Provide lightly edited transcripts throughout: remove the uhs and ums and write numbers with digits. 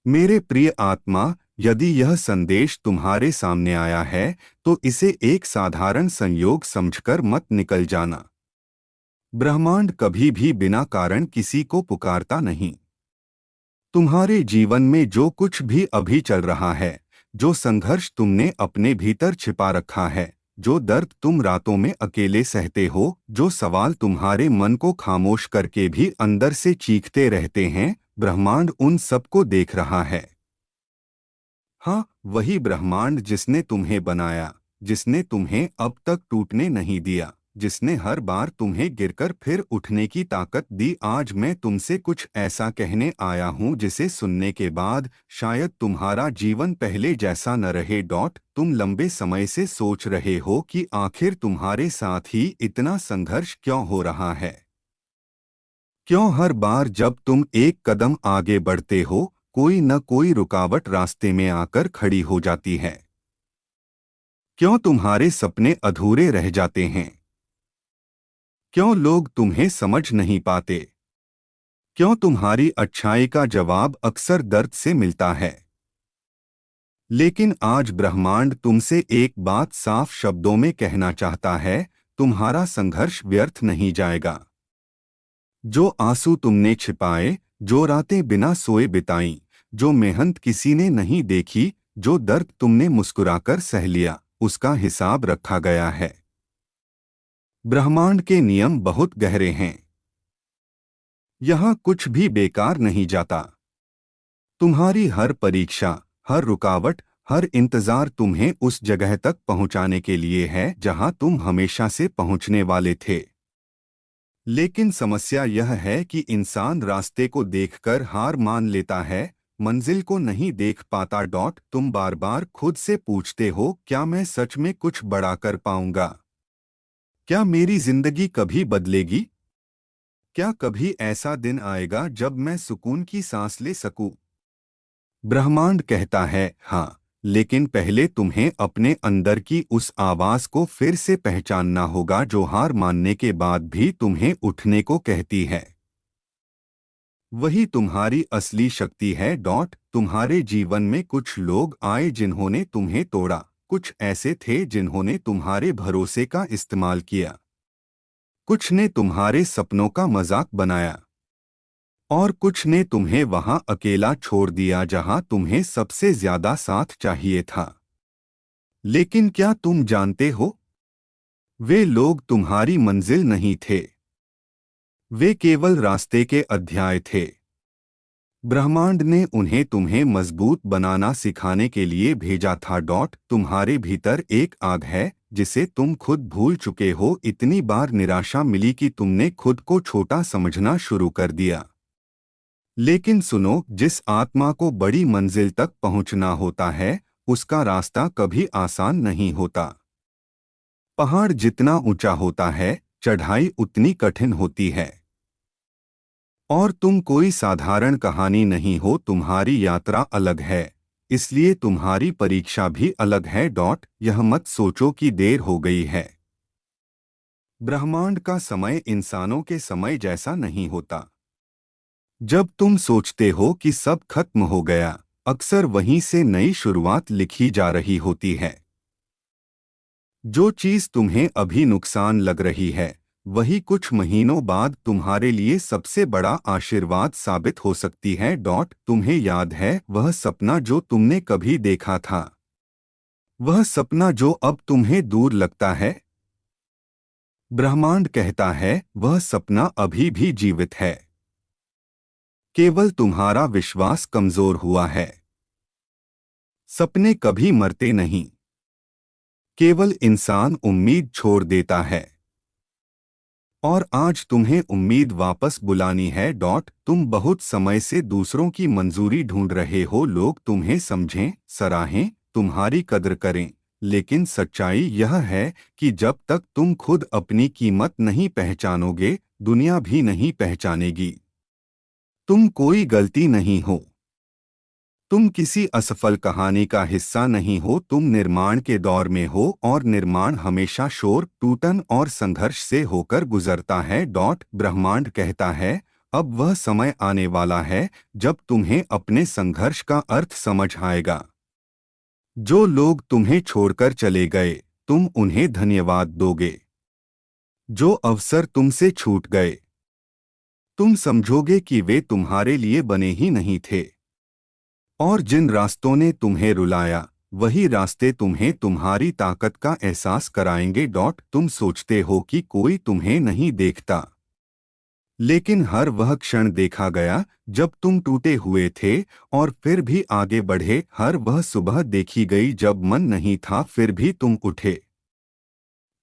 मेरे प्रिय आत्मा, यदि यह संदेश तुम्हारे सामने आया है तो इसे एक साधारण संयोग समझकर मत निकल जाना। ब्रह्मांड कभी भी बिना कारण किसी को पुकारता नहीं। तुम्हारे जीवन में जो कुछ भी अभी चल रहा है, जो संघर्ष तुमने अपने भीतर छिपा रखा है, जो दर्द तुम रातों में अकेले सहते हो, जो सवाल तुम्हारे मन को खामोश करके भी अंदर से चीखते रहते हैं, ब्रह्मांड उन सबको देख रहा है। हाँ, वही ब्रह्मांड जिसने तुम्हें बनाया, जिसने तुम्हें अब तक टूटने नहीं दिया, जिसने हर बार तुम्हें गिरकर फिर उठने की ताकत दी। आज मैं तुमसे कुछ ऐसा कहने आया हूँ जिसे सुनने के बाद शायद तुम्हारा जीवन पहले जैसा न रहे। तुम लंबे समय से सोच रहे हो कि आखिर तुम्हारे साथ ही इतना संघर्ष क्यों हो रहा है। क्यों हर बार जब तुम एक कदम आगे बढ़ते हो, कोई न कोई रुकावट रास्ते में आकर खड़ी हो जाती है। क्यों तुम्हारे सपने अधूरे रह जाते हैं। क्यों लोग तुम्हें समझ नहीं पाते। क्यों तुम्हारी अच्छाई का जवाब अक्सर दर्द से मिलता है। लेकिन आज ब्रह्मांड तुमसे एक बात साफ शब्दों में कहना चाहता है, तुम्हारा संघर्ष व्यर्थ नहीं जाएगा। जो आंसू तुमने छिपाए, जो रातें बिना सोए बिताईं, जो मेहनत किसी ने नहीं देखी, जो दर्द तुमने मुस्कुराकर सह लिया, उसका हिसाब रखा गया है। ब्रह्मांड के नियम बहुत गहरे हैं। यहाँ कुछ भी बेकार नहीं जाता। तुम्हारी हर परीक्षा, हर रुकावट, हर इंतजार तुम्हें उस जगह तक पहुंचाने के लिए है जहां तुम हमेशा से पहुंचने वाले थे। लेकिन समस्या यह है कि इंसान रास्ते को देखकर हार मान लेता है, मंजिल को नहीं देख पाता। तुम बार बार खुद से पूछते हो, क्या मैं सच में कुछ बड़ा कर पाऊंगा? क्या मेरी जिंदगी कभी बदलेगी? क्या कभी ऐसा दिन आएगा जब मैं सुकून की सांस ले सकूं? ब्रह्मांड कहता है हाँ, लेकिन पहले तुम्हें अपने अंदर की उस आवाज को फिर से पहचानना होगा जो हार मानने के बाद भी तुम्हें उठने को कहती है। वही तुम्हारी असली शक्ति है। तुम्हारे जीवन में कुछ लोग आए जिन्होंने तुम्हें तोड़ा, कुछ ऐसे थे जिन्होंने तुम्हारे भरोसे का इस्तेमाल किया, कुछ ने तुम्हारे सपनों का मजाक बनाया, और कुछ ने तुम्हें वहां अकेला छोड़ दिया जहां तुम्हें सबसे ज्यादा साथ चाहिए था। लेकिन क्या तुम जानते हो, वे लोग तुम्हारी मंजिल नहीं थे, वे केवल रास्ते के अध्याय थे। ब्रह्मांड ने उन्हें तुम्हें मजबूत बनाना सिखाने के लिए भेजा था। तुम्हारे भीतर एक आग है जिसे तुम खुद भूल चुके हो। इतनी बार निराशा मिली कि तुमने खुद को छोटा समझना शुरू कर दिया। लेकिन सुनो, जिस आत्मा को बड़ी मंजिल तक पहुंचना होता है, उसका रास्ता कभी आसान नहीं होता। पहाड़ जितना ऊंचा होता है, चढ़ाई उतनी कठिन होती है। और तुम कोई साधारण कहानी नहीं हो, तुम्हारी यात्रा अलग है, इसलिए तुम्हारी परीक्षा भी अलग है। यह मत सोचो कि देर हो गई है। ब्रह्मांड का समय इंसानों के समय जैसा नहीं होता। जब तुम सोचते हो कि सब खत्म हो गया, अक्सर वहीं से नई शुरुआत लिखी जा रही होती है। जो चीज तुम्हें अभी नुकसान लग रही है, वही कुछ महीनों बाद तुम्हारे लिए सबसे बड़ा आशीर्वाद साबित हो सकती है। तुम्हें याद है वह सपना जो तुमने कभी देखा था, वह सपना जो अब तुम्हें दूर लगता है? ब्रह्मांड कहता है वह सपना अभी भी जीवित है, केवल तुम्हारा विश्वास कमजोर हुआ है। सपने कभी मरते नहीं, केवल इंसान उम्मीद छोड़ देता है। और आज तुम्हें उम्मीद वापस बुलानी है। तुम बहुत समय से दूसरों की मंजूरी ढूंढ रहे हो, लोग तुम्हें समझें, सराहें, तुम्हारी कद्र करें। लेकिन सच्चाई यह है कि जब तक तुम खुद अपनी कीमत नहीं पहचानोगे, दुनिया भी नहीं पहचानेगी। तुम कोई गलती नहीं हो, तुम किसी असफल कहानी का हिस्सा नहीं हो, तुम निर्माण के दौर में हो, और निर्माण हमेशा शोर, टूटन और संघर्ष से होकर गुजरता है। ब्रह्मांड कहता है अब वह समय आने वाला है जब तुम्हें अपने संघर्ष का अर्थ समझ आएगा। जो लोग तुम्हें छोड़कर चले गए, तुम उन्हें धन्यवाद दोगे। जो अवसर तुमसे छूट गए, तुम समझोगे कि वे तुम्हारे लिए बने ही नहीं थे। और जिन रास्तों ने तुम्हें रुलाया, वही रास्ते तुम्हें तुम्हारी ताकत का एहसास कराएंगे। तुम सोचते हो कि कोई तुम्हें नहीं देखता, लेकिन हर वह क्षण देखा गया जब तुम टूटे हुए थे और फिर भी आगे बढ़े। हर वह सुबह देखी गई जब मन नहीं था फिर भी तुम उठे।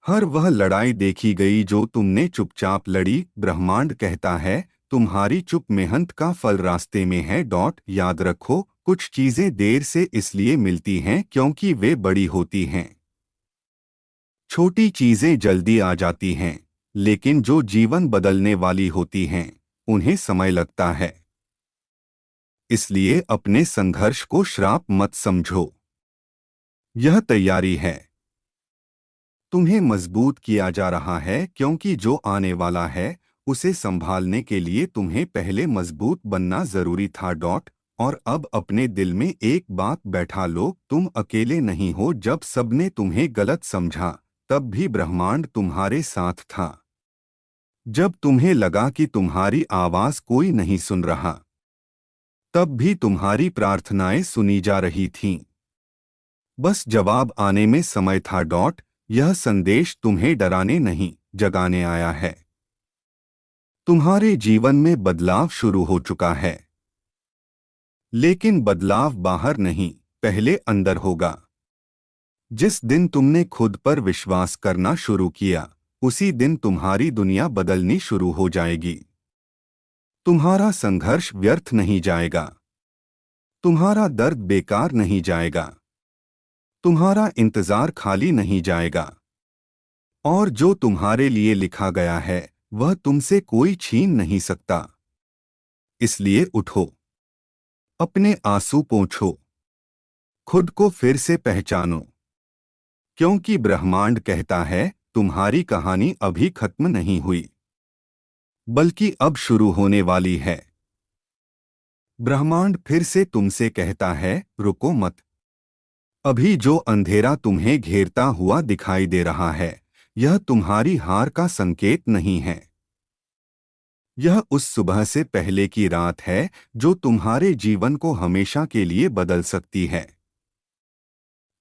हर वह लड़ाई देखी गई जो तुमने चुपचाप लड़ी। ब्रह्मांड कहता है, तुम्हारी चुप मेहनत का फल रास्ते में है। याद रखो, कुछ चीजें देर से इसलिए मिलती हैं क्योंकि वे बड़ी होती हैं। छोटी चीजें जल्दी आ जाती हैं, लेकिन जो जीवन बदलने वाली होती हैं, उन्हें समय लगता है। इसलिए अपने संघर्ष को श्राप मत समझो, यह तैयारी है। तुम्हें मजबूत किया जा रहा है क्योंकि जो आने वाला है उसे संभालने के लिए तुम्हें पहले मजबूत बनना जरूरी था। और अब अपने दिल में एक बात बैठा लो, तुम अकेले नहीं हो। जब सबने तुम्हें गलत समझा, तब भी ब्रह्मांड तुम्हारे साथ था। जब तुम्हें लगा कि तुम्हारी आवाज कोई नहीं सुन रहा, तब भी तुम्हारी प्रार्थनाएं सुनी जा रही थीं। बस जवाब आने में समय था। यह संदेश तुम्हें डराने नहीं, जगाने आया है। तुम्हारे जीवन में बदलाव शुरू हो चुका है, लेकिन बदलाव बाहर नहीं, पहले अंदर होगा। जिस दिन तुमने खुद पर विश्वास करना शुरू किया, उसी दिन तुम्हारी दुनिया बदलनी शुरू हो जाएगी। तुम्हारा संघर्ष व्यर्थ नहीं जाएगा, तुम्हारा दर्द बेकार नहीं जाएगा, तुम्हारा इंतजार खाली नहीं जाएगा। और जो तुम्हारे लिए लिखा गया है, वह तुमसे कोई छीन नहीं सकता। इसलिए उठो, अपने आंसू पोंछो, खुद को फिर से पहचानो, क्योंकि ब्रह्मांड कहता है, तुम्हारी कहानी अभी खत्म नहीं हुई, बल्कि अब शुरू होने वाली है। ब्रह्मांड फिर से तुमसे कहता है, रुको मत। अभी जो अंधेरा तुम्हें घेरता हुआ दिखाई दे रहा है, यह तुम्हारी हार का संकेत नहीं है। यह उस सुबह से पहले की रात है जो तुम्हारे जीवन को हमेशा के लिए बदल सकती है।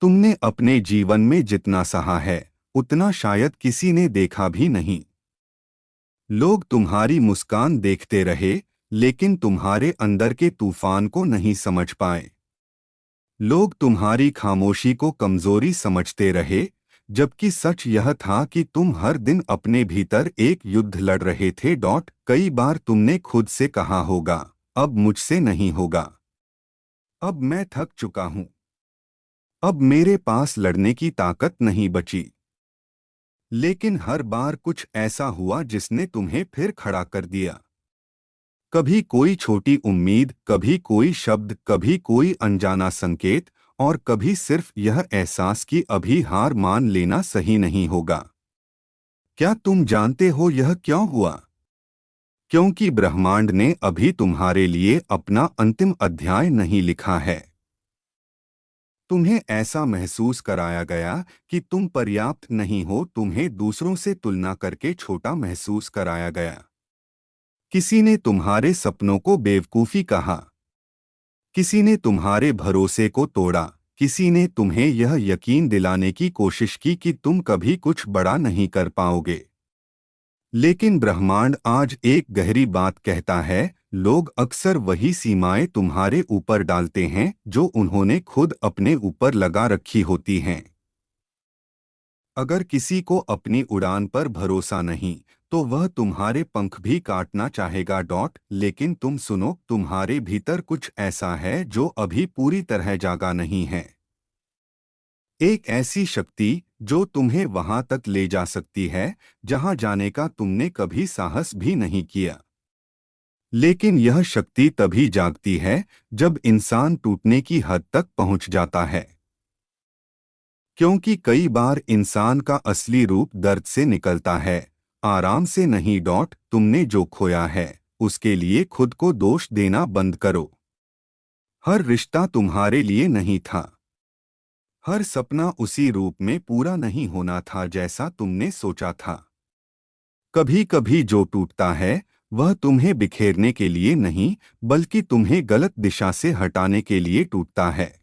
तुमने अपने जीवन में जितना सहा है, उतना शायद किसी ने देखा भी नहीं। लोग तुम्हारी मुस्कान देखते रहे, लेकिन तुम्हारे अंदर के तूफान को नहीं समझ पाए। लोग तुम्हारी खामोशी को कमजोरी समझते रहे, जबकि सच यह था कि तुम हर दिन अपने भीतर एक युद्ध लड़ रहे थे। कई बार तुमने खुद से कहा होगा, अब मुझसे नहीं होगा, अब मैं थक चुका हूं, अब मेरे पास लड़ने की ताकत नहीं बची। लेकिन हर बार कुछ ऐसा हुआ जिसने तुम्हें फिर खड़ा कर दिया। कभी कोई छोटी उम्मीद, कभी कोई शब्द, कभी कोई अनजाना संकेत, और कभी सिर्फ यह एहसास कि अभी हार मान लेना सही नहीं होगा। क्या तुम जानते हो यह क्यों हुआ? क्योंकि ब्रह्मांड ने अभी तुम्हारे लिए अपना अंतिम अध्याय नहीं लिखा है। तुम्हें ऐसा महसूस कराया गया कि तुम पर्याप्त नहीं हो, तुम्हें दूसरों से तुलना करके छोटा महसूस कराया गया। किसी ने तुम्हारे सपनों को बेवकूफ़ी कहा, किसी ने तुम्हारे भरोसे को तोड़ा, किसी ने तुम्हें यह यकीन दिलाने की कोशिश की कि तुम कभी कुछ बड़ा नहीं कर पाओगे। लेकिन ब्रह्मांड आज एक गहरी बात कहता है, लोग अक्सर वही सीमाएं तुम्हारे ऊपर डालते हैं जो उन्होंने खुद अपने ऊपर लगा रखी होती हैं। अगर किसी को अपनी उड़ान पर भरोसा नहीं, तो वह तुम्हारे पंख भी काटना चाहेगा। लेकिन तुम सुनो, तुम्हारे भीतर कुछ ऐसा है जो अभी पूरी तरह जागा नहीं है। एक ऐसी शक्ति जो तुम्हें वहां तक ले जा सकती है जहां जाने का तुमने कभी साहस भी नहीं किया। लेकिन यह शक्ति तभी जागती है जब इंसान टूटने की हद तक पहुंच जाता है। क्योंकि कई बार इंसान का असली रूप दर्द से निकलता है, आराम से नहीं। तुमने जो खोया है, उसके लिए खुद को दोष देना बंद करो। हर रिश्ता तुम्हारे लिए नहीं था। हर सपना उसी रूप में पूरा नहीं होना था जैसा तुमने सोचा था। कभी कभी जो टूटता है वह तुम्हें बिखेरने के लिए नहीं, बल्कि तुम्हें गलत दिशा से हटाने के लिए टूटता है।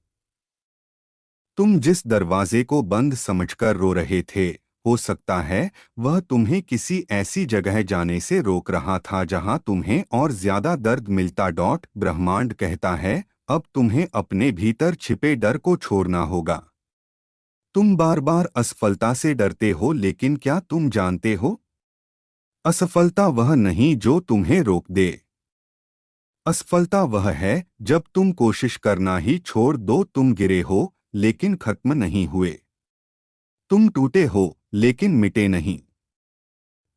तुम जिस दरवाजे को बंद समझकर रो रहे थे, हो सकता है वह तुम्हें किसी ऐसी जगह जाने से रोक रहा था जहां तुम्हें और ज्यादा दर्द मिलता। ब्रह्मांड कहता है, अब तुम्हें अपने भीतर छिपे डर को छोड़ना होगा। तुम बार बार असफलता से डरते हो, लेकिन क्या तुम जानते हो, असफलता वह नहीं जो तुम्हें रोक दे। असफलता वह है जब तुम कोशिश करना ही छोड़ दो। तुम गिरे हो लेकिन खत्म नहीं हुए। तुम टूटे हो लेकिन मिटे नहीं।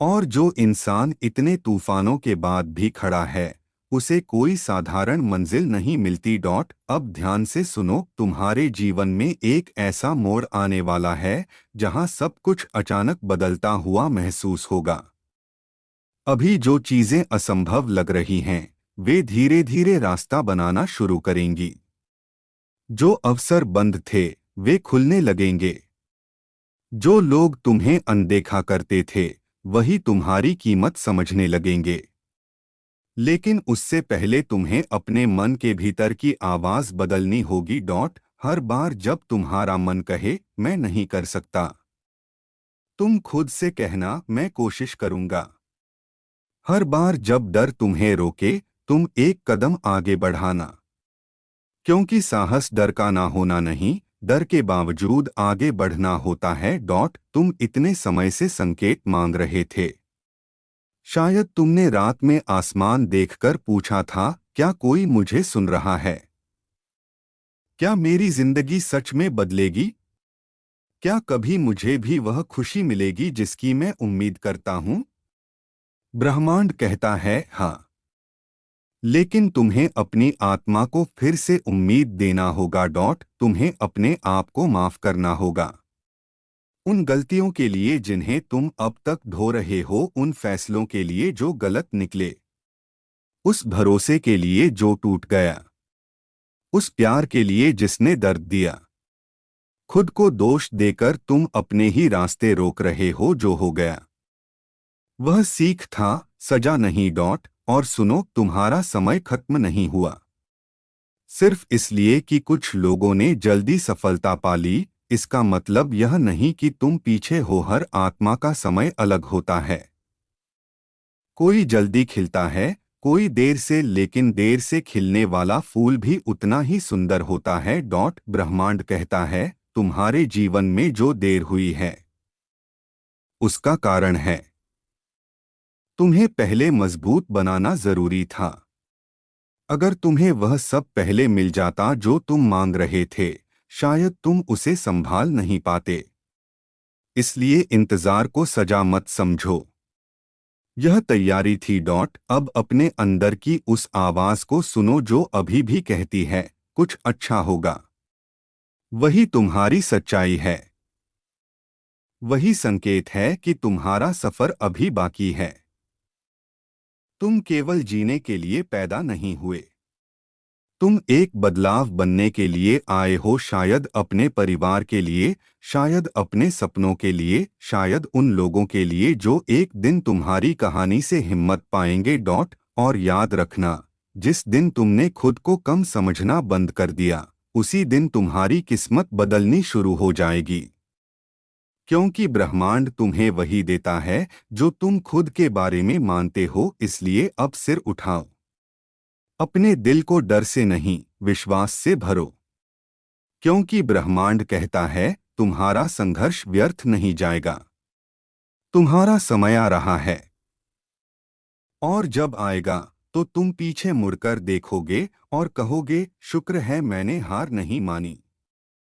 और जो इंसान इतने तूफानों के बाद भी खड़ा है, उसे कोई साधारण मंजिल नहीं मिलती। अब ध्यान से सुनो, तुम्हारे जीवन में एक ऐसा मोड़ आने वाला है जहां सब कुछ अचानक बदलता हुआ महसूस होगा। अभी जो चीजें असंभव लग रही हैं, वे धीरे धीरे रास्ता बनाना शुरू करेंगी। जो अवसर बंद थे, वे खुलने लगेंगे। जो लोग तुम्हें अनदेखा करते थे, वही तुम्हारी कीमत समझने लगेंगे। लेकिन उससे पहले तुम्हें अपने मन के भीतर की आवाज बदलनी होगी। हर बार जब तुम्हारा मन कहे मैं नहीं कर सकता, तुम खुद से कहना मैं कोशिश करूंगा। हर बार जब डर तुम्हें रोके, तुम एक कदम आगे बढ़ाना। क्योंकि साहस डर का ना होना नहीं, डर के बावजूद आगे बढ़ना होता है। तुम इतने समय से संकेत मांग रहे थे। शायद तुमने रात में आसमान देखकर पूछा था, क्या कोई मुझे सुन रहा है? क्या मेरी जिंदगी सच में बदलेगी? क्या कभी मुझे भी वह खुशी मिलेगी जिसकी मैं उम्मीद करता हूं? ब्रह्मांड कहता है, हाँ। लेकिन तुम्हें अपनी आत्मा को फिर से उम्मीद देना होगा। तुम्हें अपने आप को माफ करना होगा। उन गलतियों के लिए जिन्हें तुम अब तक ढो रहे हो, उन फैसलों के लिए जो गलत निकले, उस भरोसे के लिए जो टूट गया, उस प्यार के लिए जिसने दर्द दिया। खुद को दोष देकर तुम अपने ही रास्ते रोक रहे हो। जो हो गया वह सीख था, सजा नहीं। और सुनो, तुम्हारा समय खत्म नहीं हुआ। सिर्फ इसलिए कि कुछ लोगों ने जल्दी सफलता पा ली, इसका मतलब यह नहीं कि तुम पीछे हो। हर आत्मा का समय अलग होता है। कोई जल्दी खिलता है, कोई देर से, लेकिन देर से खिलने वाला फूल भी उतना ही सुंदर होता है। ब्रह्मांड कहता है, तुम्हारे जीवन में जो देर हुई है, उसका कारण है तुम्हें पहले मजबूत बनाना जरूरी था। अगर तुम्हें वह सब पहले मिल जाता जो तुम मांग रहे थे, शायद तुम उसे संभाल नहीं पाते। इसलिए इंतजार को सजा मत समझो, यह तैयारी थी। अब अपने अंदर की उस आवाज को सुनो जो अभी भी कहती है, कुछ अच्छा होगा। वही तुम्हारी सच्चाई है। वही संकेत है कि तुम्हारा सफर अभी बाकी है। तुम केवल जीने के लिए पैदा नहीं हुए, तुम एक बदलाव बनने के लिए आए हो। शायद अपने परिवार के लिए, शायद अपने सपनों के लिए, शायद उन लोगों के लिए जो एक दिन तुम्हारी कहानी से हिम्मत पाएंगे। और याद रखना, जिस दिन तुमने खुद को कम समझना बंद कर दिया, उसी दिन तुम्हारी किस्मत बदलनी शुरू हो जाएगी। क्योंकि ब्रह्मांड तुम्हें वही देता है जो तुम खुद के बारे में मानते हो। इसलिए अब सिर उठाओ, अपने दिल को डर से नहीं, विश्वास से भरो। क्योंकि ब्रह्मांड कहता है, तुम्हारा संघर्ष व्यर्थ नहीं जाएगा। तुम्हारा समय आ रहा है, और जब आएगा तो तुम पीछे मुड़कर देखोगे और कहोगे, शुक्र है मैंने हार नहीं मानी।